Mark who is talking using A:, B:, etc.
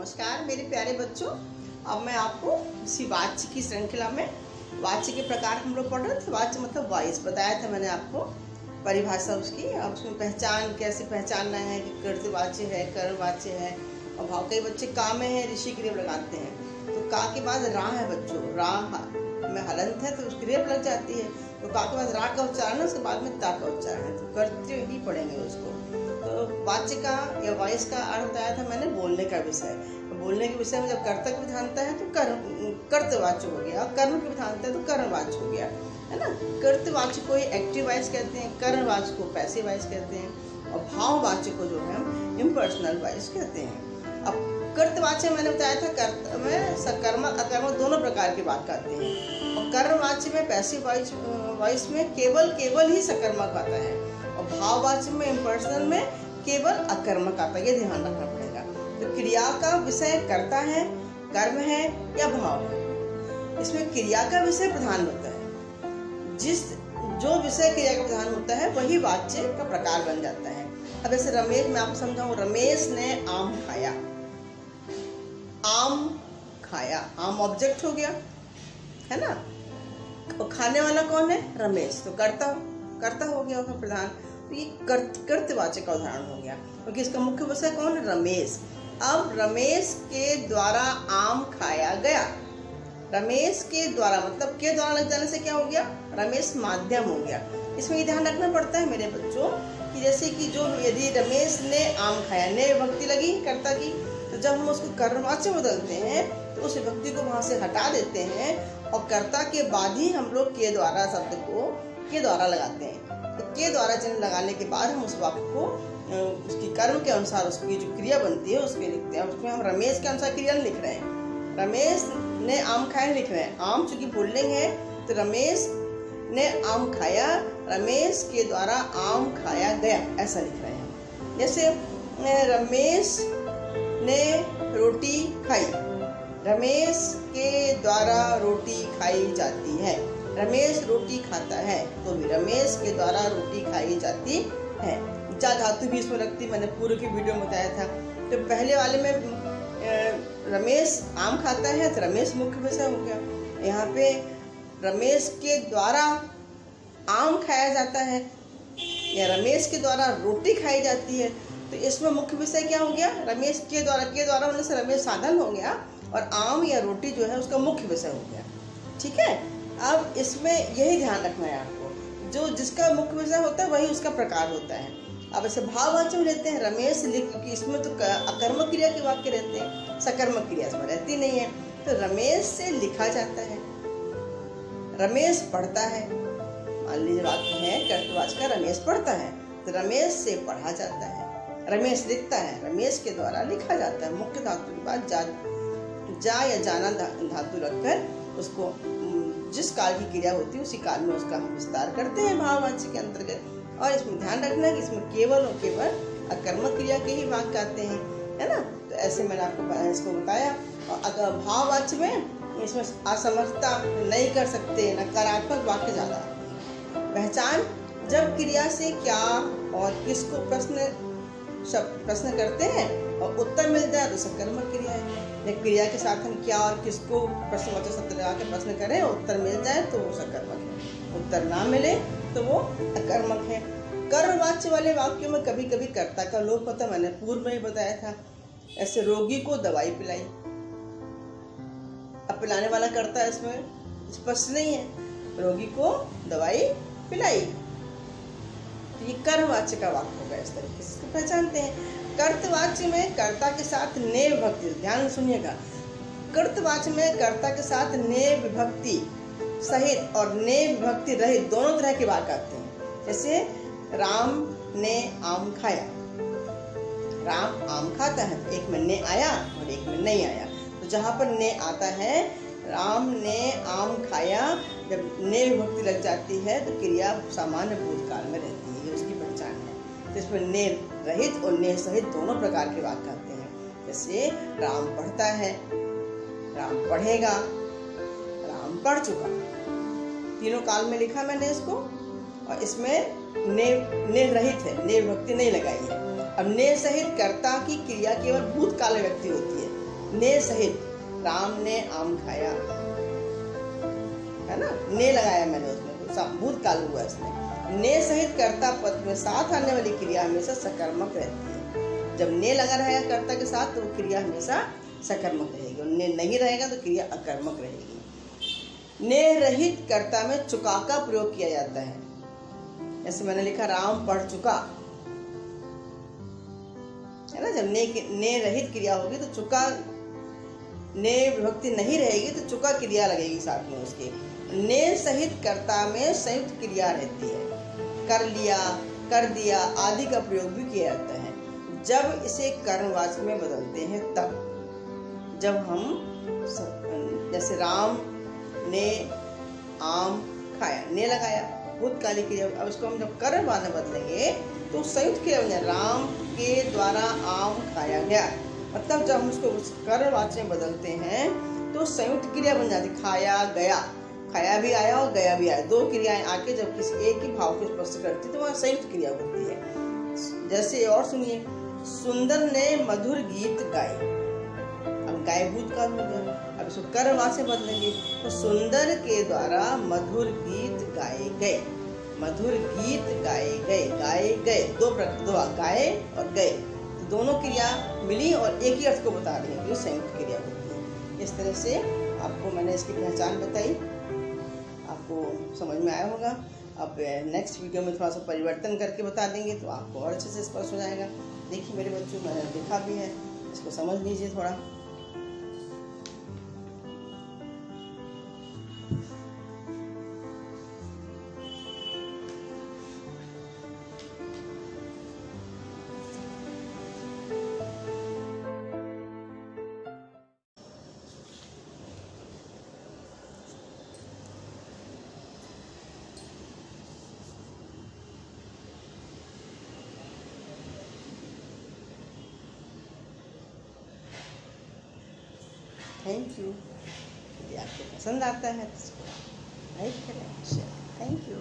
A: नमस्कार मेरे प्यारे बच्चों। अब मैं आपको इसी वाच्य की श्रृंखला में वाच्य के प्रकार हम लोग पढ़ रहे थे। वाच्य मतलब वॉइस बताया था मैंने आपको, परिभाषा उसकी। अब उसमें पहचान कैसे पहचानना है कि कर्तवाच्य है, कर्मवाच्य है। और भाव कई बच्चे का में है ऋषि की रेप लगाते हैं, तो का के बाद रा है बच्चों, रा में हलंत है तो उसकी रेप लग जाती है, तो का के बाद रा का उच्चारण है, उसके बाद में ता का उच्चारण है, तो करते ही पढ़ेंगे उसको। तो वाच्य का या वॉइस का अर्थ बताया था मैंने, बोलने का विषय। बोलने के विषय में जब कर्ता की विधानता है तो कर्तवाच्य हो गया, और कर्म की विधानता है तो कर्मवाच्य हो गया, है ना। कर्तवाच्य को एक्टिव वॉइस कहते हैं, कर्मवाच्य को पैसिव वॉइस कहते हैं, और भाववाच्य को जो है हम इम्पर्सनल वॉइस कहते हैं। अब कर्तवाच्य मैंने बताया था, कर्ता में सकर्मक अकर्मक दोनों प्रकार की बात करते हैं, और कर्मवाच्य में पैसिव वॉइस में केवल ही सकर्मक आता है, और भाववाच्य में इम्पर्सनल में केवल अकर्मक आता है। ये ध्यान रखना पड़ेगा। तो क्रिया का विषय कर्ता है, कर्म है या भाव है, इसमें क्रिया का विषय प्रधान होता है। जो विषय क्रिया का प्रधान होता है वही वाच्य का प्रकार बन जाता है। अब ऐसे रमेश, मैं आपको समझाऊं, रमेश ने आम खाया। आम खाया, आम ऑब्जेक्ट हो गया, है ना। और खाने वाला कौन है? रमेश, तो कर्ता हो गया उसका प्रधान। तो ये कर्तवाच्य का उदाहरण हो गया, क्योंकि इसका मुख्य विषय कौन है? रमेश। अब रमेश के द्वारा आम खाया गया। रमेश के द्वारा मतलब के द्वारा लग जाने से क्या हो गया? रमेश माध्यम हो गया। इसमें ये ध्यान रखना पड़ता है मेरे बच्चों कि जैसे कि जो यदि रमेश ने आम खाया, ने विभक्ति लगी कर्ता की, तो जब हम उसको कर्मवाच्य बदलते हैं तो उस विभक्ति को वहां से हटा देते हैं, और कर्ता के बाद ही हम लोग के द्वारा शब्द को के द्वारा लगाते हैं। तो के द्वारा चिन्ह लगाने के बाद हम उस वाक्य को उसकी कर्म के अनुसार उसकी जो क्रिया बनती है उसमें लिखते हैं। उसमें हम रमेश के अनुसार क्रिया लिख रहे हैं, रमेश ने आम खाया लिख रहे हैं। आम चूंकि पुल्लिंग है तो रमेश ने आम खाया, रमेश के द्वारा आम खाया गया, ऐसा लिख रहे हैं। जैसे रमेश ने रोटी खाई, रमेश के द्वारा रोटी खाई जाती है। रमेश रोटी खाता है तो भी रमेश के द्वारा रोटी खाई जाती है। जा धातु भी इसमें लगती, मैंने पूर्व की वीडियो में बताया था। तो पहले वाले में रमेश आम खाता है तो रमेश मुख्य विषय हो गया। यहाँ पे रमेश के द्वारा आम खाया जाता है या रमेश के द्वारा रोटी खाई जाती है, तो इसमें मुख्य विषय क्या हो गया? रमेश के द्वारा होने से रमेश साधन हो गया, और आम या रोटी जो है उसका मुख्य विषय हो गया। ठीक है। अब इसमें यही ध्यान रखना है आपको, जो जिसका मुख्य विषय होता है वही उसका प्रकार होता है। अब ऐसे भाववाच्य में लेते हैं, रमेश लिख, क्योंकि इसमें तो अकर्मक क्रिया के वाक्य रहते हैं, सकर्मक क्रिया इसमें रहती नहीं है। तो रमेश से लिखा जाता है, रमेश पढ़ता है। मान लीजिए वाक्य है कर्तवाच्य का, रमेश पढ़ता है, तो रमेश से पढ़ा जाता है। रमेश लिखता है, रमेश के द्वारा लिखा जाता है। मुख्य धातु के बाद जा या जाना धातु रखकर उसको जिस काल की क्रिया होती है उसी काल में उसका हम विस्तार करते हैं भाववाच्य के अंतर्गत। और इसमें ध्यान रखना है कि इसमें केवल और केवल अकर्मक क्रिया के ही वाक्य आते हैं, है ना। तो ऐसे मैंने आपको इसको बताया। और अगर भाववाच्य में इसमें असमर्थता नहीं कर सकते, नकारात्मक वाक्य ज्यादा आते हैं। पहचान, जब क्रिया से क्या और किसको प्रश्न करते हैं और उत्तर मिल जाए तो सकर्मक क्रिया है। क्रिया के साथ हम क्या और किसको प्रश्नवाचक शब्द लगा के प्रश्न करें, उत्तर मिल जाए तो वो सकर्मक है, उत्तर ना मिले तो वो अकर्मक है। कर्मवाच्य वाले वाक्यों में कभी कभी कर्ता का लोप होता है, मैंने पूर्व में ही बताया था। ऐसे रोगी को दवाई पिलाई, अब पिलाने वाला कर्ता इसमें स्पष्ट नहीं है, रोगी को दवाई पिलाई, तो ये कर्मवाच्य का वाक्य होगा। इस तरीके से इसको पहचानते हैं। कर्तवाच्य में कर्ता के साथ ने विभक्ति, ध्यान सुनिएगा, कर्तवाच्य में कर्ता के साथ ने विभक्ति सहित और ने विभक्ति रहित दोनों तरह के वाक्य आते हैं। जैसे राम ने आम खाया, राम आम खाता है, तो एक में ने आया और एक में नहीं आया। तो जहाँ पर ने आता है, राम ने आम खाया, जब ने विभक्ति लग जाती है तो क्रिया सामान्य भूतकाल में रहती है, ये उसकी पहचान है। तो इसमें ने रहित और ने सहित दोनों प्रकार के वाक्य आते हैं। जैसे राम पढ़ता है, राम पढ़ेगा, राम पढ़ चुका, तीनों काल में लिखा मैंने इसको। और इसमें ने रहित है, ने विभक्ति नहीं लगाई है। अब ने सहित कर्ता की क्रिया केवल भूतकाल में व्यक्ति होती है, ने सहित, राम ने आम खाया, है ना, ने लगाया मैंने उसमें, भूतकाल हुआ इसमें। ने सहित कर्ता पद में साथ आने वाली क्रिया हमेशा सकर्मक रहती है। जब ने लगा रहेगा कर्ता के साथ तो वो क्रिया हमेशा सकर्मक रहेगी, और ने नहीं रहेगा तो क्रिया अकर्मक रहेगी। ने रहित कर्ता में चुका का प्रयोग किया जाता है। जैसे मैंने लिखा राम पढ़ चुका, है ना। जब ने रहित क्रिया होगी तो चुका, ने विभक्ति नहीं रहेगी तो चुका क्रिया लगेगी साथ में उसके। ने सहित कर्ता में संयुक्त क्रिया रहती है। कर लिया, कर दिया आदि का प्रयोग भी किया जाता है। जब इसे कर्मवाचक में बदलते हैं तब, जब हम जैसे राम ने आम खाया, ने लगाया भूतकालिक क्रिया, अब इसको हम जब कर्म में बदलेंगे तो संयुक्त क्रिया बन जाए, राम के द्वारा आम खाया गया। मतलब जब हम उसको कर्मवाचक में बदलते हैं तो संयुक्त क्रिया बन जाती, खाया गया, खाया भी आया और गया भी आया, दो क्रियाएं आके जब किसी एक ही भाव को स्पष्ट करती तो वह संयुक्त क्रिया होती है। जैसे और सुनिए, सुंदर ने मधुर गीत गाए, अब गाय भूतकाल हो गया, अब इसको कर्मवाचक से बदलेंगे तो सुंदर के द्वारा मधुर गीत गाए गए, मधुर गीत गाए गए, गाए गए, दो गाए और गए, तो दोनों क्रिया मिली और एक ही अर्थ को बता रही है कि संयुक्त क्रिया होती है। इस तरह से आपको मैंने इसकी पहचान बताई, आपको समझ में आया होगा। अब नेक्स्ट वीडियो में थोड़ा सा परिवर्तन करके बता देंगे तो आपको और अच्छे से स्पष्ट हो जाएगा। देखिए मेरे बच्चों, मैंने लिखा भी है, इसको समझ लीजिए थोड़ा। Thank you. यदि आपको पसंद आता है तो इसको लाइक करें, शेयर। Thank you.